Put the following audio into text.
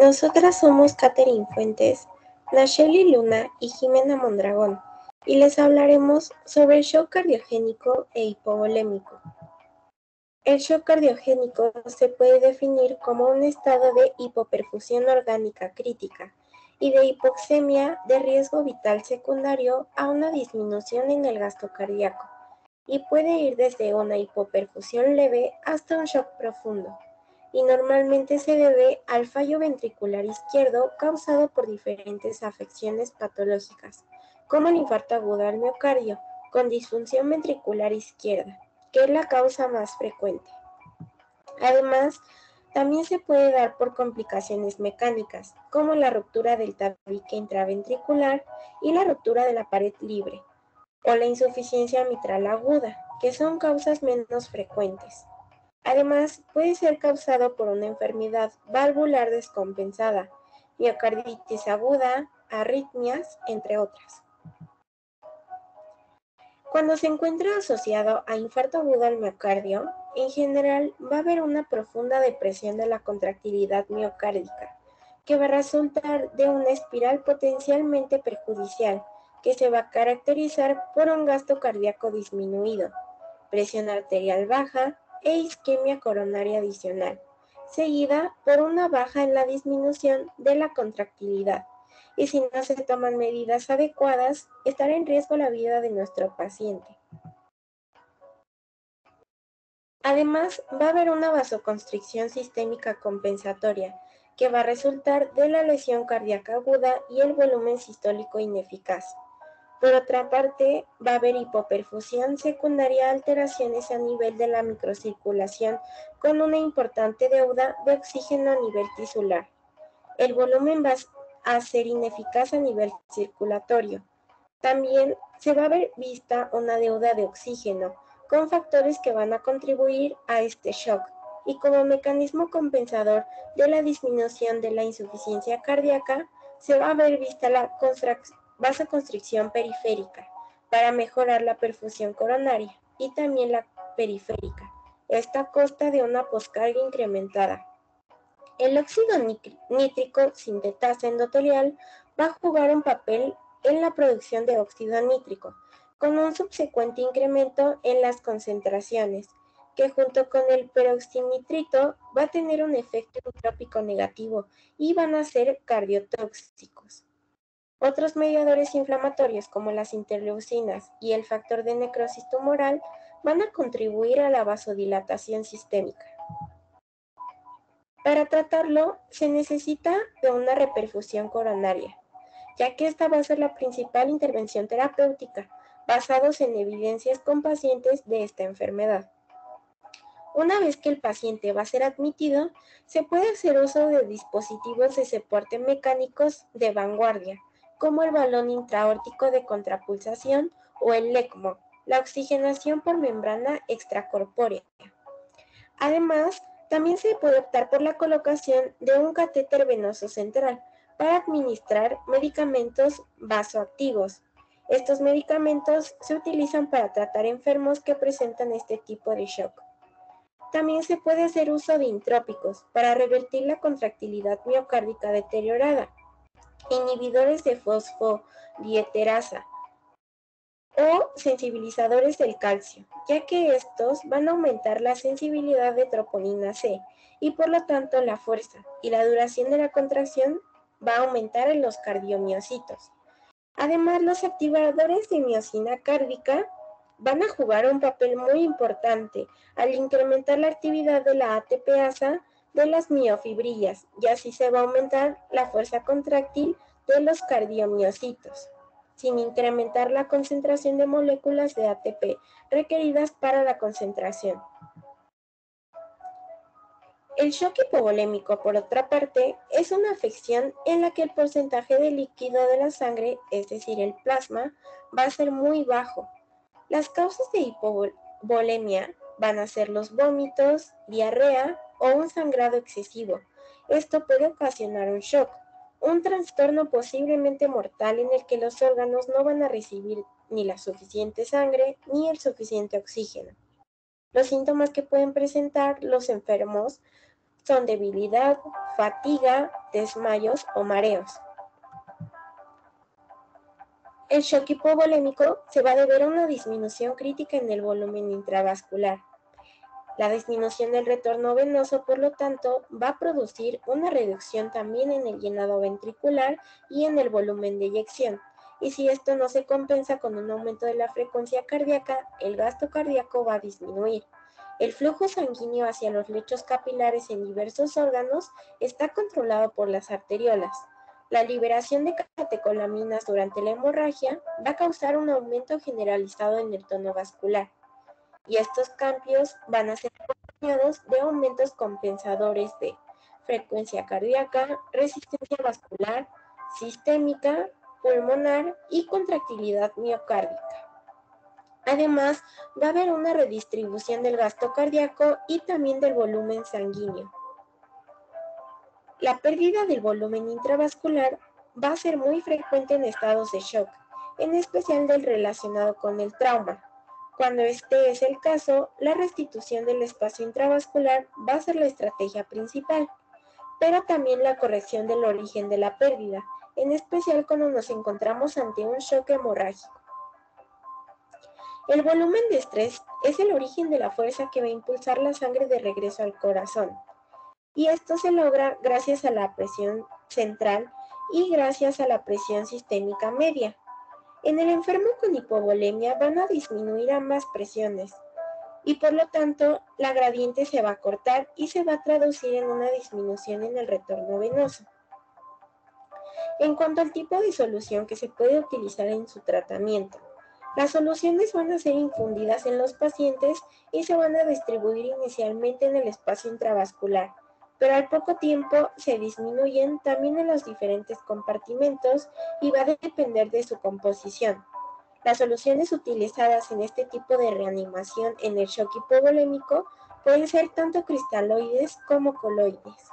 Nosotras somos Katherine Fuentes, Nacheli Luna y Jimena Mondragón, y les hablaremos sobre el shock cardiogénico e hipovolémico. El shock cardiogénico se puede definir como un estado de hipoperfusión orgánica crítica y de hipoxemia de riesgo vital secundario a una disminución en el gasto cardíaco, y puede ir desde una hipoperfusión leve hasta un shock profundo, y normalmente se debe al fallo ventricular izquierdo causado por diferentes afecciones patológicas, como el infarto agudo al miocardio, con disfunción ventricular izquierda, que es la causa más frecuente. Además, también se puede dar por complicaciones mecánicas, como la ruptura del tabique intraventricular y la ruptura de la pared libre, o la insuficiencia mitral aguda, que son causas menos frecuentes. Además, puede ser causado por una enfermedad valvular descompensada, miocarditis aguda, arritmias, entre otras. Cuando se encuentra asociado a infarto agudo al miocardio, en general va a haber una profunda depresión de la contractilidad miocárdica, que va a resultar de una espiral potencialmente perjudicial, que se va a caracterizar por un gasto cardíaco disminuido, presión arterial baja e isquemia coronaria adicional, seguida por una baja en la disminución de la contractilidad. Y si no se toman medidas adecuadas, estará en riesgo la vida de nuestro paciente. Además, va a haber una vasoconstricción sistémica compensatoria, que va a resultar de la lesión cardíaca aguda y el volumen sistólico ineficaz. Por otra parte, va a haber hipoperfusión secundaria a alteraciones a nivel de la microcirculación con una importante deuda de oxígeno a nivel tisular. El volumen va a ser ineficaz a nivel circulatorio. También se va a ver vista una deuda de oxígeno, con factores que van a contribuir a este shock, y como mecanismo compensador de la disminución de la insuficiencia cardíaca, se va a ver vista la vasoconstricción periférica, para mejorar la perfusión coronaria, y también la periférica, esta a costa de una poscarga incrementada. El óxido nítrico sintetasa endotelial va a jugar un papel en la producción de óxido nítrico, con un subsecuente incremento en las concentraciones, que junto con el peroxinitrito va a tener un efecto entrópico negativo y van a ser cardiotóxicos. Otros mediadores inflamatorios como las interleucinas y el factor de necrosis tumoral van a contribuir a la vasodilatación sistémica. Para tratarlo, se necesita de una reperfusión coronaria, ya que esta va a ser la principal intervención terapéutica, basados en evidencias con pacientes de esta enfermedad. Una vez que el paciente va a ser admitido, se puede hacer uso de dispositivos de soporte mecánicos de vanguardia, como el balón intraórtico de contrapulsación o el ECMO, la oxigenación por membrana extracorpórea. Además, también se puede optar por la colocación de un catéter venoso central para administrar medicamentos vasoactivos. Estos medicamentos se utilizan para tratar enfermos que presentan este tipo de shock. También se puede hacer uso de intrópicos para revertir la contractilidad miocárdica deteriorada, inhibidores de fosfodiesterasa o sensibilizadores del calcio, ya que estos van a aumentar la sensibilidad de troponina C y por lo tanto la fuerza y la duración de la contracción va a aumentar en los cardiomiocitos. Además, los activadores de miocina cárdica van a jugar un papel muy importante al incrementar la actividad de la ATPasa de las miofibrillas, y así se va a aumentar la fuerza contráctil de los cardiomiocitos, sin incrementar la concentración de moléculas de ATP requeridas para la concentración. El shock hipovolémico, por otra parte, es una afección en la que el porcentaje de líquido de la sangre, es decir, el plasma, va a ser muy bajo. Las causas de hipovolemia van a ser los vómitos, diarrea o un sangrado excesivo. Esto puede ocasionar un shock, un trastorno posiblemente mortal en el que los órganos no van a recibir ni la suficiente sangre ni el suficiente oxígeno. Los síntomas que pueden presentar los enfermos son debilidad, fatiga, desmayos o mareos. El shock hipovolémico se va a deber a una disminución crítica en el volumen intravascular. La disminución del retorno venoso, por lo tanto, va a producir una reducción también en el llenado ventricular y en el volumen de eyección. Y si esto no se compensa con un aumento de la frecuencia cardíaca, el gasto cardíaco va a disminuir. El flujo sanguíneo hacia los lechos capilares en diversos órganos está controlado por las arteriolas. La liberación de catecolaminas durante la hemorragia va a causar un aumento generalizado en el tono vascular. Y estos cambios van a ser acompañados de aumentos compensadores de frecuencia cardíaca, resistencia vascular, sistémica, pulmonar y contractilidad miocárdica. Además, va a haber una redistribución del gasto cardíaco y también del volumen sanguíneo. La pérdida del volumen intravascular va a ser muy frecuente en estados de shock, en especial del relacionado con el trauma. Cuando este es el caso, la restitución del espacio intravascular va a ser la estrategia principal, pero también la corrección del origen de la pérdida, en especial cuando nos encontramos ante un shock hemorrágico. El volumen de estrés es el origen de la fuerza que va a impulsar la sangre de regreso al corazón, y esto se logra gracias a la presión central y gracias a la presión sistémica media. En el enfermo con hipovolemia van a disminuir ambas presiones y por lo tanto la gradiente se va a cortar y se va a traducir en una disminución en el retorno venoso. En cuanto al tipo de solución que se puede utilizar en su tratamiento, las soluciones van a ser infundidas en los pacientes y se van a distribuir inicialmente en el espacio intravascular, pero al poco tiempo se disminuyen también en los diferentes compartimentos y va a depender de su composición. Las soluciones utilizadas en este tipo de reanimación en el shock hipovolémico pueden ser tanto cristaloides como coloides.